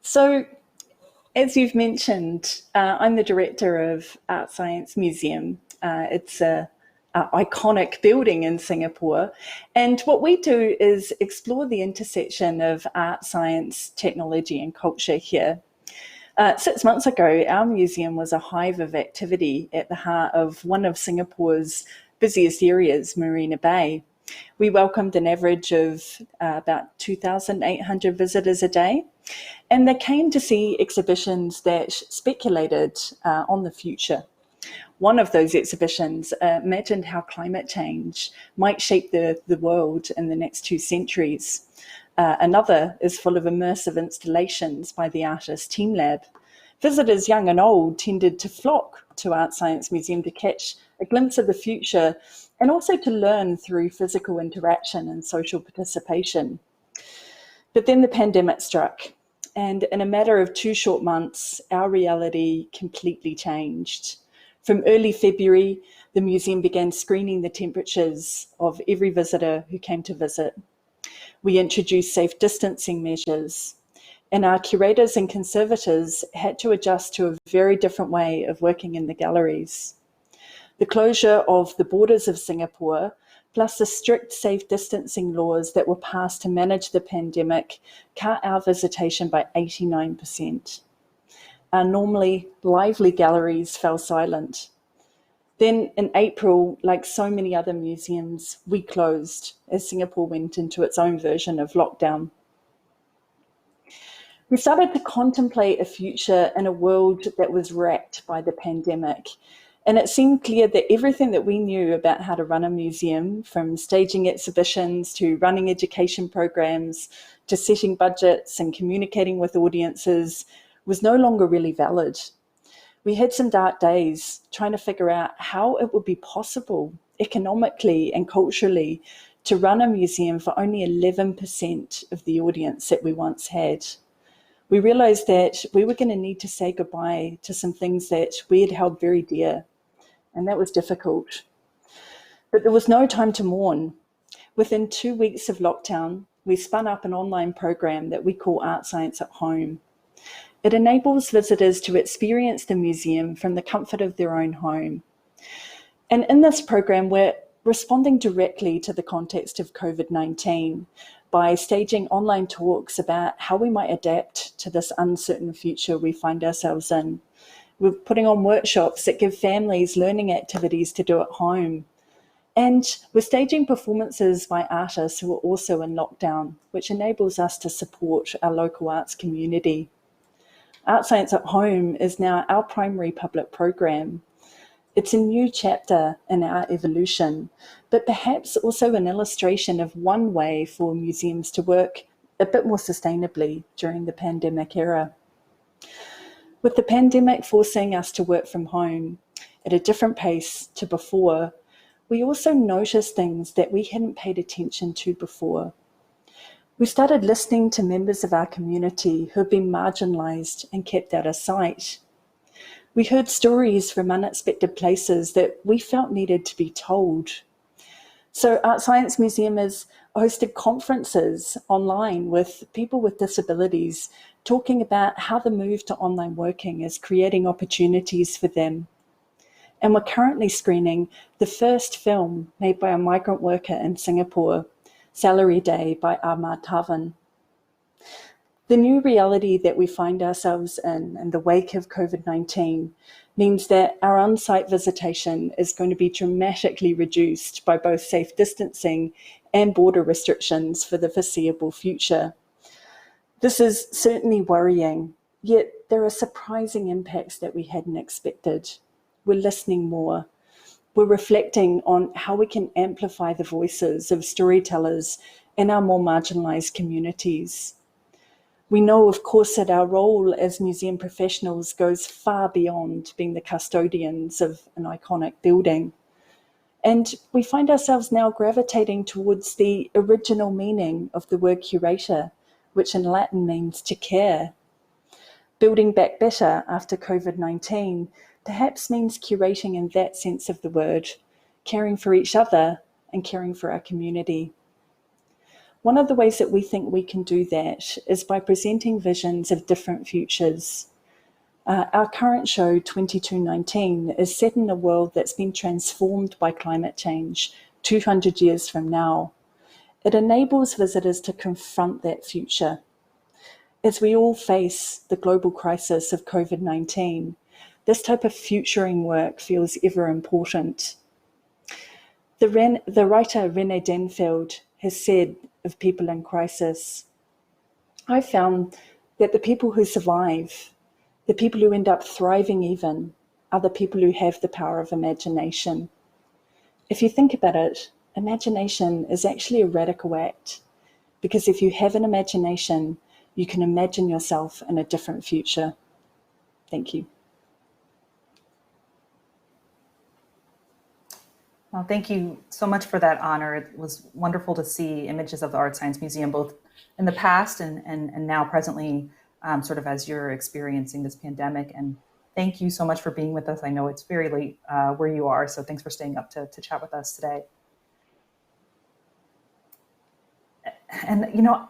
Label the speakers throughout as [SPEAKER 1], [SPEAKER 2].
[SPEAKER 1] So, as you've mentioned, I'm the director of ArtScience Museum. It's a iconic building in Singapore. And what we do is explore the intersection of art, science, technology, and culture here. 6 months ago, our museum was a hive of activity at the heart of one of Singapore's busiest areas, Marina Bay. We welcomed an average of about 2,800 visitors a day, and they came to see exhibitions that speculated on the future. One of those exhibitions imagined how climate change might shape the world in the next 2 centuries. Another is full of immersive installations by the artist Team Lab. Visitors, young and old, tended to flock to ArtScience Museum to catch a glimpse of the future and also to learn through physical interaction and social participation. But then the pandemic struck, and in a matter of 2 short months, our reality completely changed. From early February, the museum began screening the temperatures of every visitor who came to visit. We introduced safe distancing measures, and our curators and conservators had to adjust to a very different way of working in the galleries. The closure of the borders of Singapore, plus the strict safe distancing laws that were passed to manage the pandemic, cut our visitation by 89%. Our normally lively galleries fell silent. Then in April, like so many other museums, we closed as Singapore went into its own version of lockdown. We started to contemplate a future in a world that was wrecked by the pandemic. And it seemed clear that everything that we knew about how to run a museum, from staging exhibitions to running education programs to setting budgets and communicating with audiences, was no longer really valid. We had some dark days trying to figure out how it would be possible economically and culturally to run a museum for only 11% of the audience that we once had. We realized that we were going to need to say goodbye to some things that we had held very dear, and that was difficult. But there was no time to mourn. Within 2 weeks of lockdown, we spun up an online program that we call ArtScience at Home. It enables visitors to experience the museum from the comfort of their own home. And in this program, we're responding directly to the context of COVID-19 by staging online talks about how we might adapt to this uncertain future we find ourselves in. We're putting on workshops that give families learning activities to do at home. And we're staging performances by artists who are also in lockdown, which enables us to support our local arts community. ArtScience at Home is now our primary public program. It's a new chapter in our evolution, but perhaps also an illustration of one way for museums to work a bit more sustainably during the pandemic era. With the pandemic forcing us to work from home at a different pace to before, we also noticed things that we hadn't paid attention to before. We started listening to members of our community who had been marginalized and kept out of sight. We heard stories from unexpected places that we felt needed to be told. So ArtScience Museum has hosted conferences online with people with disabilities talking about how the move to online working is creating opportunities for them. And we're currently screening the first film made by a migrant worker in Singapore, Salary Day by Ahmad Tavan. The new reality that we find ourselves in the wake of COVID-19 means that our on-site visitation is going to be dramatically reduced by both safe distancing and border restrictions for the foreseeable future. This is certainly worrying, yet there are surprising impacts that we hadn't expected. We're listening more. We're reflecting on how we can amplify the voices of storytellers in our more marginalized communities. We know, of course, that our role as museum professionals goes far beyond being the custodians of an iconic building. And we find ourselves now gravitating towards the original meaning of the word curator, which in Latin means to care. Building back better after COVID-19 perhaps means curating in that sense of the word, caring for each other and caring for our community. One of the ways that we think we can do that is by presenting visions of different futures. Our current show, 2219, is set in a world that's been transformed by climate change 200 years from now. It enables visitors to confront that future. As we all face the global crisis of COVID-19, this type of futuring work feels ever important. The writer René Denfeld has said of people in crisis, I found that the people who survive, the people who end up thriving even, are the people who have the power of imagination. If you think about it, imagination is actually a radical act, because if you have an imagination, you can imagine yourself in a different future. Thank you.
[SPEAKER 2] Well, thank you so much for that honor. It was wonderful to see images of the ArtScience Museum, both in the past and now presently, sort of as you're experiencing this pandemic. And thank you so much for being with us. I know it's very late where you are, so thanks for staying up to chat with us today. And, you know,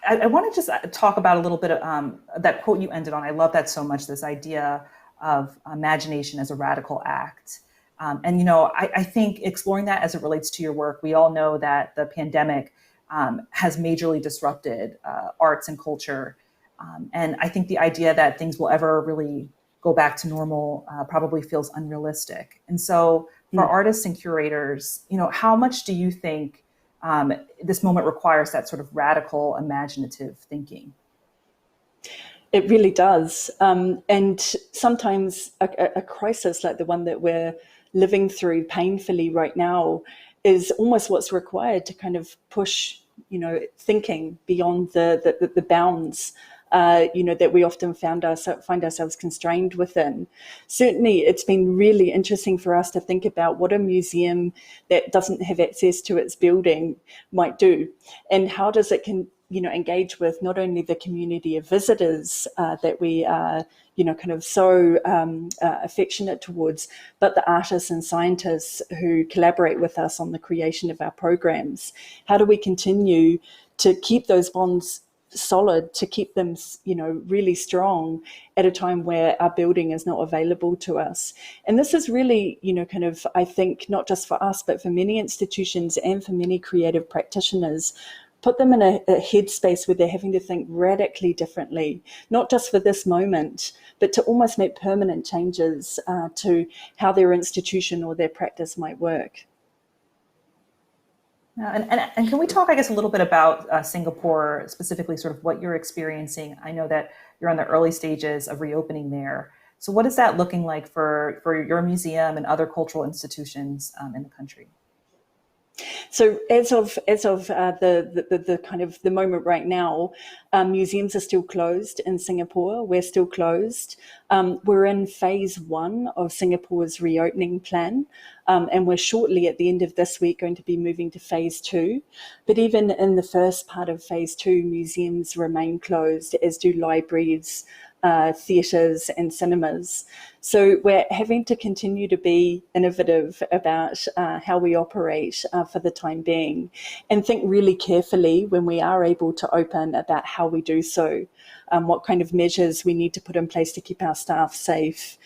[SPEAKER 2] I want to just talk about a little bit of that quote you ended on. I love that so much, this idea of imagination as a radical act. And, you know, I think exploring that as it relates to your work, we all know that the pandemic has majorly disrupted arts and culture. And I think the idea that things will ever really go back to normal probably feels unrealistic. And so for artists and curators, you know, how much do you think this moment requires that sort of radical imaginative thinking?
[SPEAKER 1] It really does. And sometimes a crisis like the one that we're living through painfully right now is almost what's required to kind of push, you know, thinking beyond the bounds, you know, that we often find ourselves constrained within. Certainly, it's been really interesting for us to think about what a museum that doesn't have access to its building might do, and how does it engage with not only the community of visitors that we are, you know, kind of so affectionate towards, but the artists and scientists who collaborate with us on the creation of our programs. How do we continue to keep those bonds solid, to keep them, you know, really strong at a time where our building is not available to us? And this is really, you know, kind of, I think, not just for us, but for many institutions and for many creative practitioners, put them in a headspace where they're having to think radically differently, not just for this moment, but to almost make permanent changes to how their institution or their practice might work.
[SPEAKER 2] And can we talk, I guess, a little bit about Singapore, specifically sort of what you're experiencing? I know that you're on the early stages of reopening there. So what is that looking like for your museum and other cultural institutions in the country?
[SPEAKER 1] So as of the kind of the moment right now, museums are still closed in Singapore. We're still closed. We're in phase 1 of Singapore's reopening plan, and we're shortly at the end of this week going to be moving to phase 2. But even in the first part of phase 2, museums remain closed, as do libraries, theatres and cinemas. So we're having to continue to be innovative about how we operate for the time being, and think really carefully when we are able to open about how we do so, what kind of measures we need to put in place to keep our staff safe,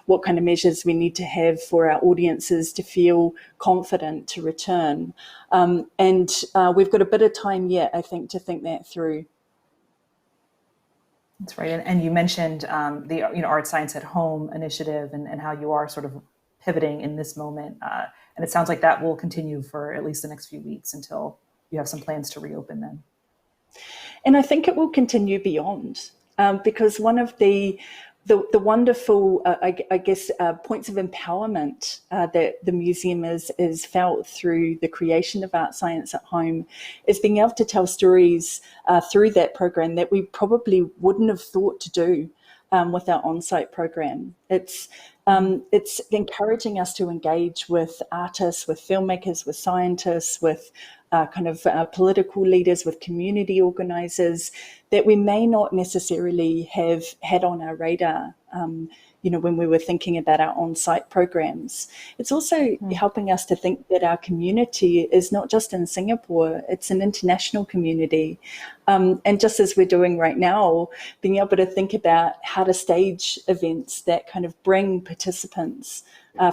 [SPEAKER 1] what kind of measures we need to have for our audiences to feel confident to return. And we've got a bit of time yet, I think, to think that through.
[SPEAKER 2] That's right. And you mentioned the Art Science at Home initiative and how you are sort of pivoting in this moment. And it sounds like that will continue for at least the next few weeks until you have some plans to reopen them.
[SPEAKER 1] And I think it will continue beyond, because one of the wonderful, I guess, points of empowerment that the museum is felt through the creation of Art Science at Home is being able to tell stories through that program that we probably wouldn't have thought to do with our on-site program. It's encouraging us to engage with artists, with filmmakers, with scientists, with political leaders, with community organisers that we may not necessarily have had on our radar when we were thinking about our on-site programs. It's also helping us to think that our community is not just in Singapore, it's an international community. And just as we're doing right now, being able to think about how to stage events that kind of bring participants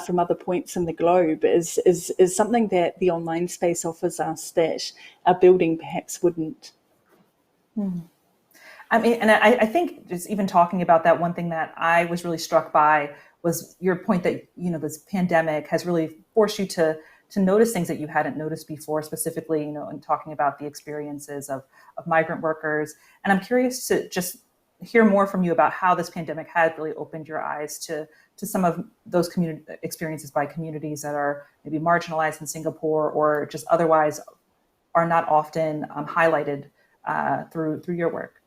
[SPEAKER 1] from other points in the globe is something that the online space offers us that our building perhaps wouldn't.
[SPEAKER 2] I mean, and I think just even talking about that, one thing that I was really struck by was your point that, this pandemic has really forced you to notice things that you hadn't noticed before, specifically, in talking about the experiences of migrant workers. And I'm curious to just hear more from you about how this pandemic has really opened your eyes to some of those community experiences by communities that are maybe marginalized in Singapore or just otherwise are not often highlighted through your work.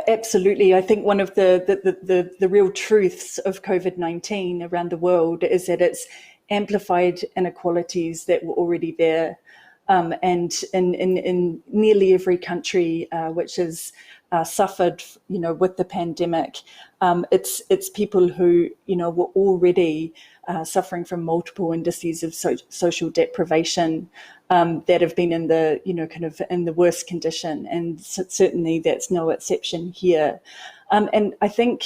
[SPEAKER 1] Absolutely. I think one of the real truths of COVID-19 around the world is that it's amplified inequalities that were already there. And in nearly every country which has suffered, with the pandemic, it's people who, were already suffering from multiple indices of social deprivation that have been in the, kind of in the worst condition. And certainly that's no exception here. And I think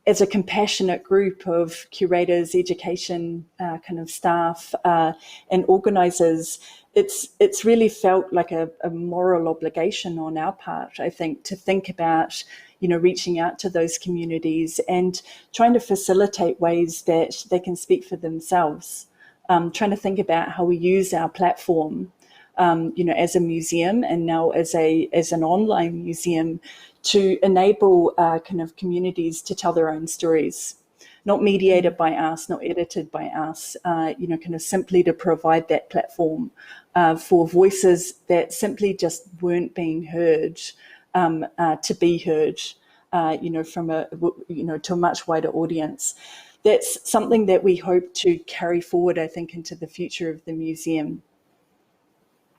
[SPEAKER 1] as a compassionate group of curators, education kind of staff and organisers, it's really felt like a moral obligation on our part, I think, to think about, reaching out to those communities and trying to facilitate ways that they can speak for themselves. Trying to think about how we use our platform, as a museum and now as an online museum to enable kind of communities to tell their own stories, not mediated by us, not edited by us, kind of simply to provide that platform for voices that simply just weren't being heard, to be heard, from to a much wider audience. That's something that we hope to carry forward, I think, into the future of the museum.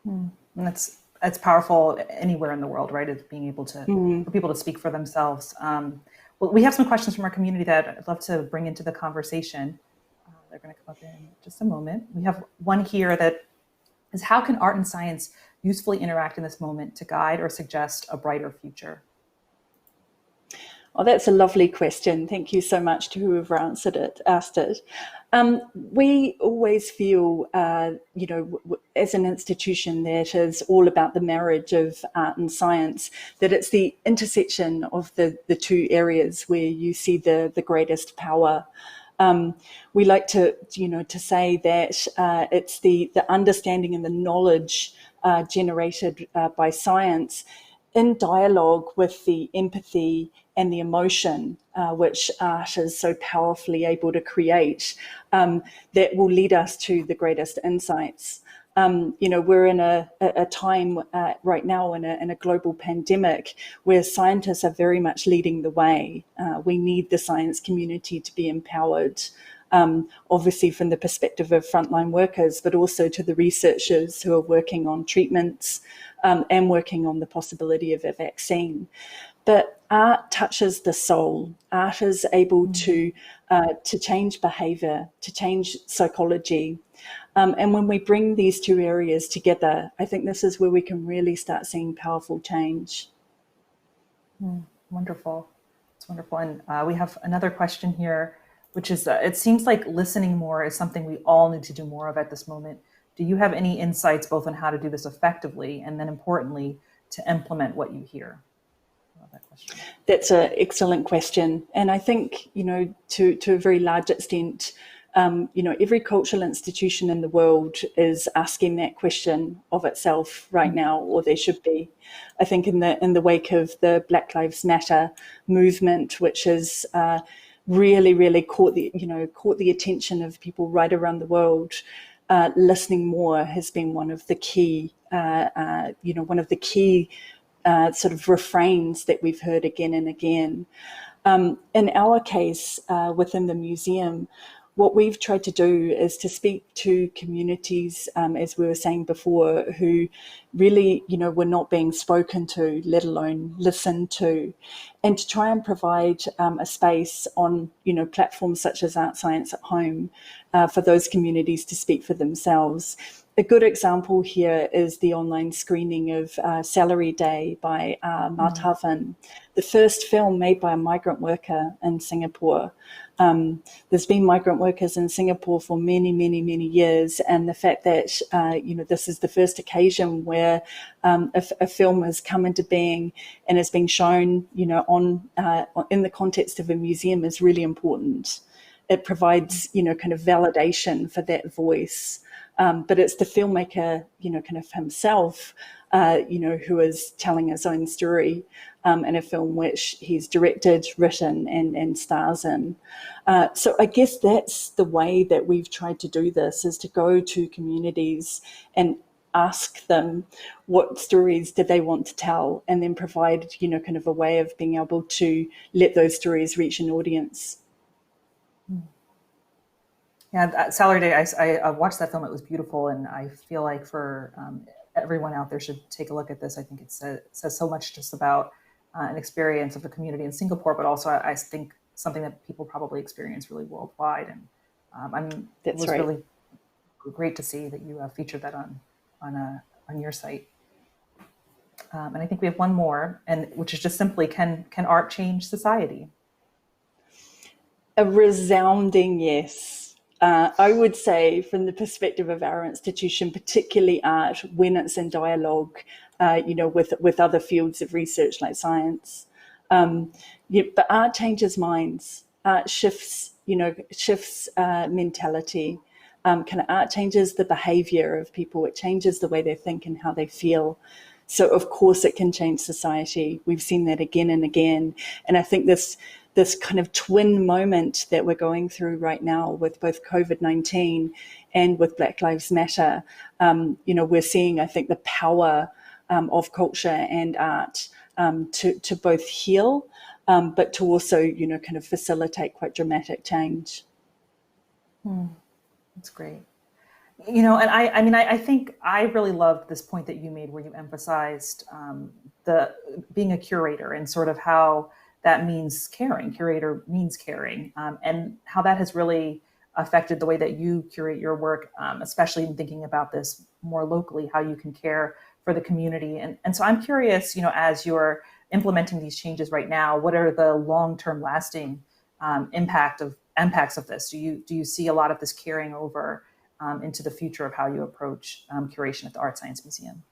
[SPEAKER 2] And that's powerful anywhere in the world, right? It's being able to for people to speak for themselves. Well, we have some questions from our community that I'd love to bring into the conversation. They're going to come up in just a moment. We have one here that is, how can art and science usefully interact in this moment to guide or suggest a brighter future?
[SPEAKER 1] Oh, that's a lovely question. Thank you so much to whoever asked it. We always feel, as an institution that is all about the marriage of art and science, that it's the intersection of the two areas where you see the greatest power. We like to say that it's the understanding and the knowledge generated by science in dialogue with the empathy and the emotion, which art is so powerfully able to create, that will lead us to the greatest insights. We're in a time right now in a global pandemic where scientists are very much leading the way. We need the science community to be empowered, obviously from the perspective of frontline workers, but also to the researchers who are working on treatments and working on the possibility of a vaccine. But art touches the soul. Art is able to change behaviour, to change psychology. And when we bring these two areas together, I think this is where we can really start seeing powerful change.
[SPEAKER 2] Wonderful. It's wonderful. And we have another question here, which is, it seems like listening more is something we all need to do more of at this moment. Do you have any insights both on how to do this effectively and then importantly, to implement what you hear?
[SPEAKER 1] That's an excellent question. And I think, to a very large extent, every cultural institution in the world is asking that question of itself right now, or they should be. I think in the wake of the Black Lives Matter movement, which has really caught the attention of people right around the world, listening more has been one of the key, sort of refrains that we've heard again and again. In our case, within the museum, what we've tried to do is to speak to communities, as we were saying before, who really, were not being spoken to, let alone listened to, and to try and provide a space on, platforms such as ArtScience at Home for those communities to speak for themselves. A good example here is the online screening of Salary Day by Martavan, the first film made by a migrant worker in Singapore. There's been migrant workers in Singapore for many, many, many years, and the fact that this is the first occasion where a film has come into being and is being shown, in the context of a museum is really important. It provides, kind of validation for that voice. But it's the filmmaker, kind of himself, who is telling his own story in a film which he's directed, written, and stars in. So I guess that's the way that we've tried to do this, is to go to communities and ask them what stories do they want to tell, and then provide, kind of a way of being able to let those stories reach an audience.
[SPEAKER 2] Yeah, Salary Day, I watched that film. It was beautiful. And I feel like for everyone out there should take a look at this. I think it says so much just about an experience of the community in Singapore, but also I think something that people probably experience really worldwide. And it was really great to see that you featured that on your site. And I think we have one more, and which is just simply, can art change society?
[SPEAKER 1] A resounding yes. I would say, from the perspective of our institution, particularly art, when it's in dialogue, with other fields of research like science. But art changes minds. Art shifts mentality. Art changes the behavior of people. It changes the way they think and how they feel. So of course it can change society. We've seen that again and again. And I think this kind of twin moment that we're going through right now with both COVID-19 and with Black Lives Matter, we're seeing, I think, the power of culture and art to both heal, but to also, kind of facilitate quite dramatic change.
[SPEAKER 2] That's great. And I think I really loved this point that you made, where you emphasized the being a curator and sort of how that means caring. Curator means caring, and how that has really affected the way that you curate your work, especially in thinking about this more locally, how you can care for the community. And so I'm curious, as you're implementing these changes right now, what are the long-term lasting impacts of this? Do you see a lot of this carrying over into the future of how you approach curation at the ArtScience Museum?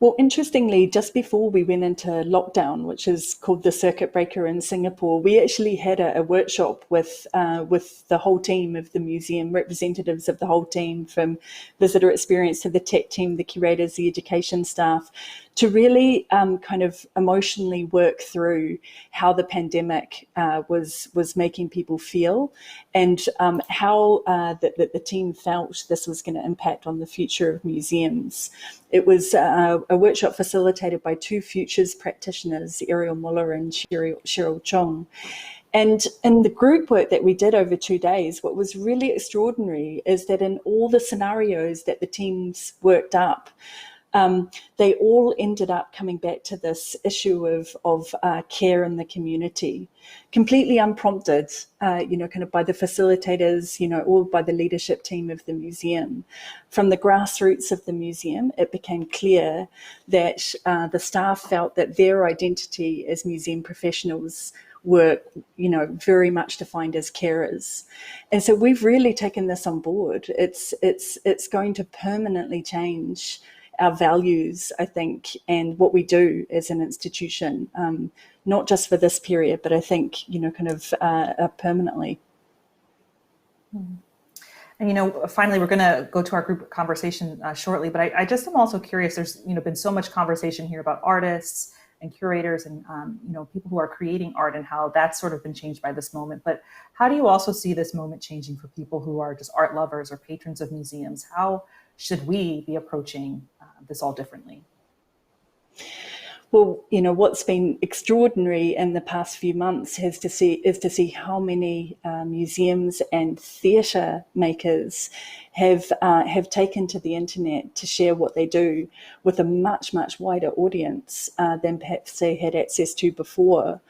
[SPEAKER 1] Well, interestingly, just before we went into lockdown, which is called the Circuit Breaker in Singapore, we actually had a workshop with the whole team of the museum, representatives of the whole team, from visitor experience to the tech team, the curators, the education staff, to really kind of emotionally work through how the pandemic was making people feel, and how the team felt this was going to impact on the future of museums. It was a workshop facilitated by two futures practitioners, Ariel Muller and Cheryl Chong. And in the group work that we did over 2 days, what was really extraordinary is that in all the scenarios that the teams worked up, they all ended up coming back to this issue of care in the community, completely unprompted, kind of by the facilitators, or by the leadership team of the museum. From the grassroots of the museum, it became clear that the staff felt that their identity as museum professionals were, very much defined as carers. And so we've really taken this on board. It's going to permanently change our values, I think, and what we do as an institution, not just for this period, but I think, kind of permanently.
[SPEAKER 2] And, finally, we're going to go to our group conversation shortly, but I just am also curious. There's, been so much conversation here about artists and curators and, people who are creating art, and how that's sort of been changed by this moment. But how do you also see this moment changing for people who are just art lovers or patrons of museums? How should we be approaching this all differently?
[SPEAKER 1] Well, what's been extraordinary in the past few months is to see how many museums and theatre makers have taken to the internet to share what they do with a much wider audience than perhaps they had access to before.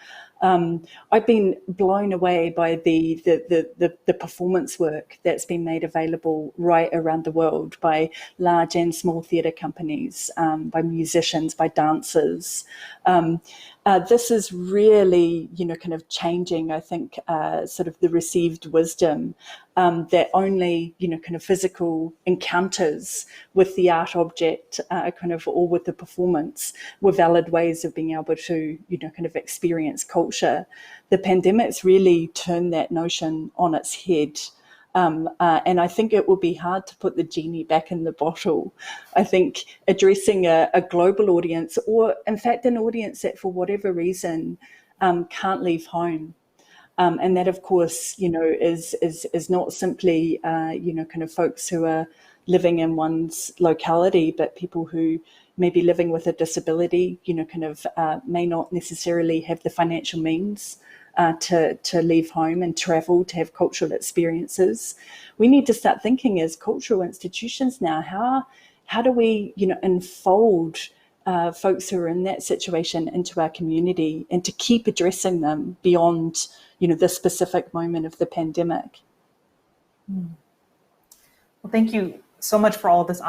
[SPEAKER 1] I've been blown away by the performance work that's been made available right around the world by large and small theatre companies, by musicians, by dancers. This is really, kind of changing, I think, sort of the received wisdom that only, kind of physical encounters with the art object, or with the performance were valid ways of being able to, kind of experience culture. The pandemic's really turned that notion on its head. And I think it will be hard to put the genie back in the bottle. I think addressing a global audience, or in fact an audience that for whatever reason can't leave home, and that of course is not simply kind of folks who are living in one's locality, but people who may be living with a disability, may not necessarily have the financial means to leave home and travel to have cultural experiences. We need to start thinking as cultural institutions now, how do we enfold folks who are in that situation into our community, and to keep addressing them beyond the specific moment of the pandemic.
[SPEAKER 2] Well, thank you so much for all of this.